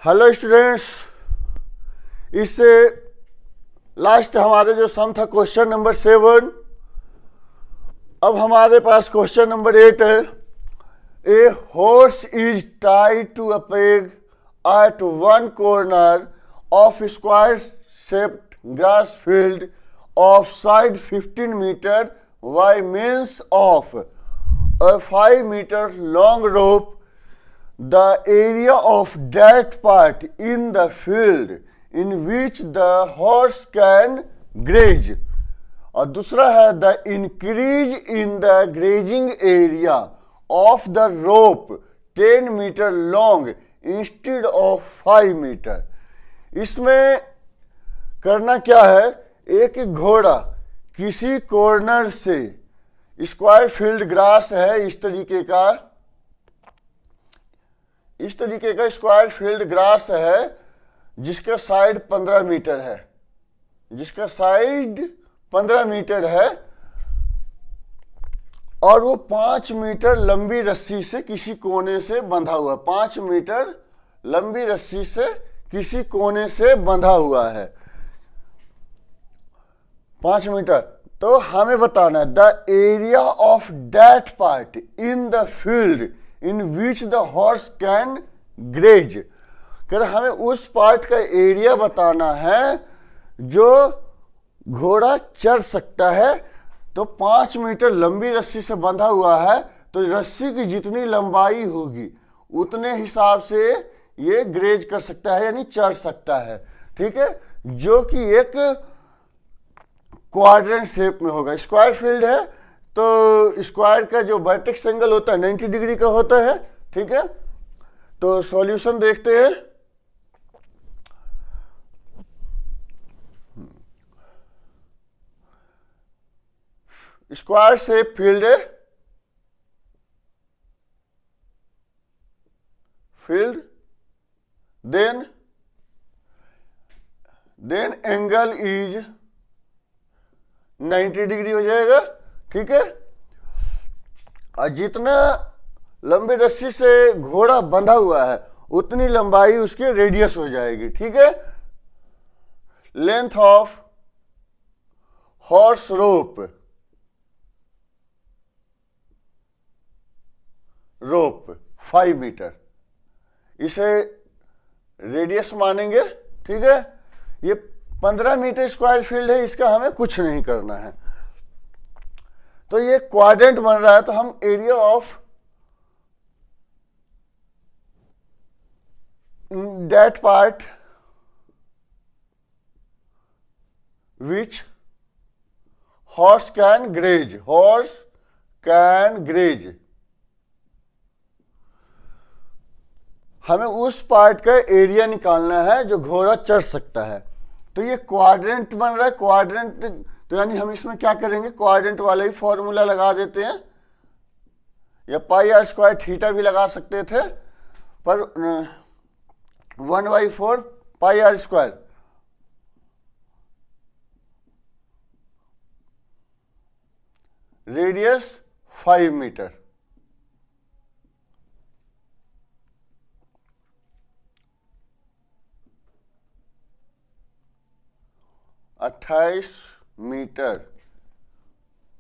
Hello students, इससे last हमारे जो सम था क्वेश्चन नंबर 7। अब हमारे पास क्वेश्चन नंबर 8 है। A horse is tied to a peg at one corner of square shaped grass field of side 15 metre by means of a 5 meter long rope. The area of that part in the field in which the horse can graze. और दूसरा है the increase in the grazing area of the rope 10 meter long instead of 5 meter. इसमें करना क्या है, एक घोड़ा किसी कॉर्नर से, स्क्वायर फील्ड ग्रास है इस तरीके का स्क्वायर फील्ड ग्रास है जिसका साइड 15 मीटर है, और वो 5 मीटर लंबी रस्सी से किसी कोने से बंधा हुआ, 5 मीटर लंबी रस्सी से किसी कोने से बंधा हुआ है, 5 मीटर। तो हमें बताना है the area of that part in the field in which the horse can graze. कर हमें उस पार्ट का एरिया बताना है जो घोड़ा चढ़ सकता है। तो 5 मीटर लंबी रस्सी से बंधा हुआ है, तो रस्सी की जितनी लंबाई होगी उतने हिसाब से ये ग्रेज कर सकता है, यानी चढ़ सकता है। ठीक है, जो कि एक क्वाड्रेंट शेप में होगा। स्क्वायर फील्ड है तो स्क्वायर का जो वर्टेक्स एंगल होता है 90 डिग्री का होता है। ठीक है, तो सॉल्यूशन देखते हैं। स्क्वायर शेप फील्ड है, देन एंगल इज 90 डिग्री हो जाएगा। ठीक है, और जितना लंबी रस्सी से घोड़ा बंधा हुआ है उतनी लंबाई उसकी रेडियस हो जाएगी। ठीक है, length of horse rope 5 metre, इसे रेडियस मानेंगे। ठीक है, ये 15 मीटर स्क्वायर फील्ड है, इसका हमें कुछ नहीं करना है। तो ये क्वाड्रेंट बन रहा है, तो हम area of that part which horse can graze, हमें उस पार्ट का एरिया निकालना है जो घोड़ा चढ़ सकता है। तो ये क्वाड्रेंट बन रहा है, क्वाड्रेंट तो यानी हम इसमें क्या करेंगे, क्वाड्रेंट वाला ही फॉर्मूला लगा देते हैं, या पाई आर स्क्वायर थीटा भी लगा सकते थे, पर 1/4 pi r square radius 5 metre. Metre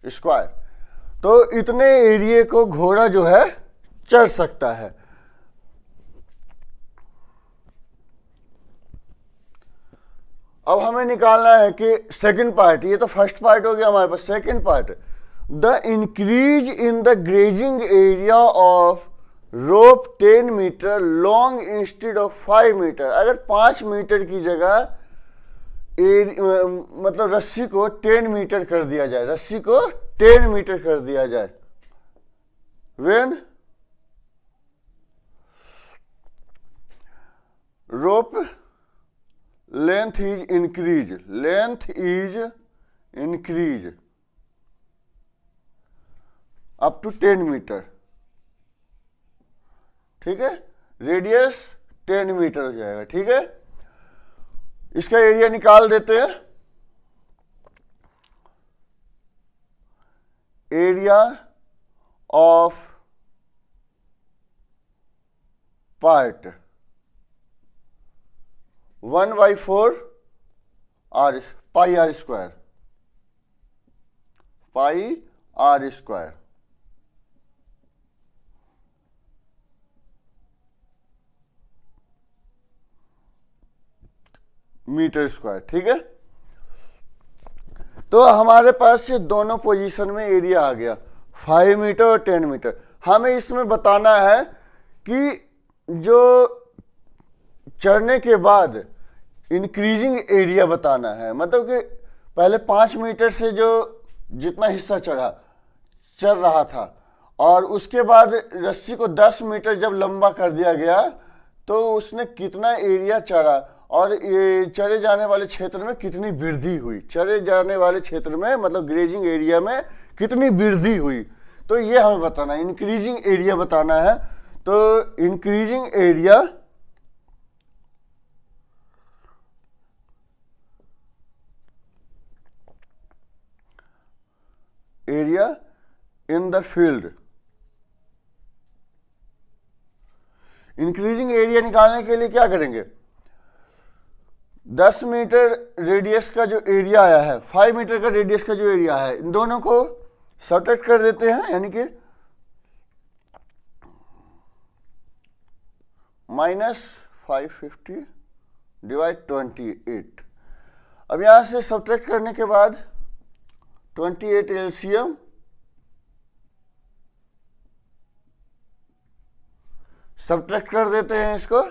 square, तो इतने एरिया को घोड़ा जो है चढ़ सकता है। अब हमें निकालना है कि सेकंड पार्ट, ये तो फर्स्ट पार्ट हो गया हमारे पास, second part the increase in the grazing area of rope 10 metre long instead of 5 metre. अगर 5 मीटर की जगह मतलब रस्सी को 10 मीटर कर दिया जाए, when rope length is increase up to 10 metre. ठीक है, रेडियस 10 मीटर हो जाएगा। ठीक है, इसका एरिया निकाल देते हैं। Area of part 1/4 r, pi r square, pi r square, metre square. ठीक है, तो हमारे पास ये दोनों पोजीशन में एरिया आ गया, 5 मीटर और 10 मीटर। हमें इसमें बताना है कि जो चढ़ने के बाद इंक्रीजिंग एरिया बताना है, मतलब कि पहले 5 मीटर से जो जितना हिस्सा चढ़ रहा था और उसके बाद रस्सी को 10 मीटर जब लंबा कर दिया गया तो उसने कितना एरिया चढ़ा और ये चढ़े जाने वाले क्षेत्र में कितनी वृद्धि हुई, चढ़े जाने वाले क्षेत्र में मतलब ग्रेजिंग एरिया में कितनी वृद्धि हुई, तो ये हमें बताना है, इंक्रीजिंग एरिया बताना है। तो increasing area in the field, increasing area निकालने के लिए क्या करेंगे, 10 मीटर रेडियस का जो एरिया आया है, 5 मीटर का रेडियस का जो एरिया है, इन दोनों को सब्ट्रैक्ट कर देते हैं, यानी कि -550 डिवाइड 28। अब यहां से सब्ट्रैक्ट करने के बाद 28 एलसीएम सब्ट्रैक्ट कर देते हैं इसको,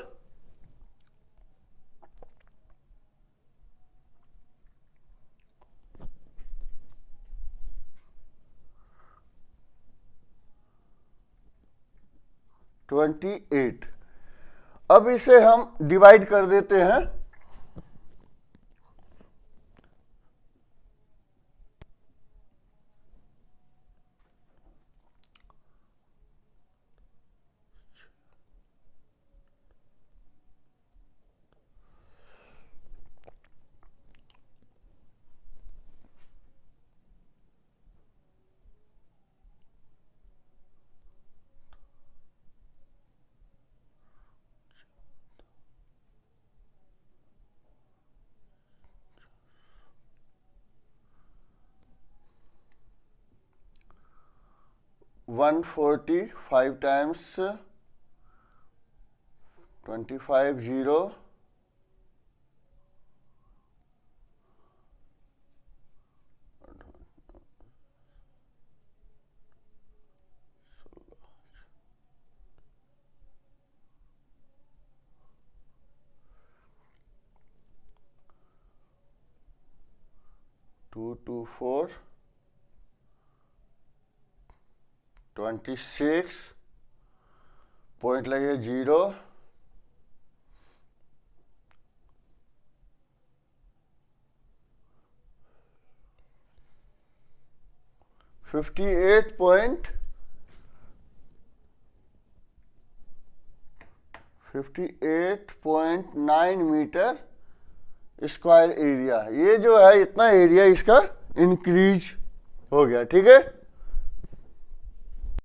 अब इसे हम डिवाइड कर देते हैं, वन 45 टाइम्स 25 0 2 2 4 26 पॉइंट लगे 0 58.9 मीटर स्क्वायर एरिया। ये जो है इतना एरिया इसका इंक्रीज हो गया। ठीक है।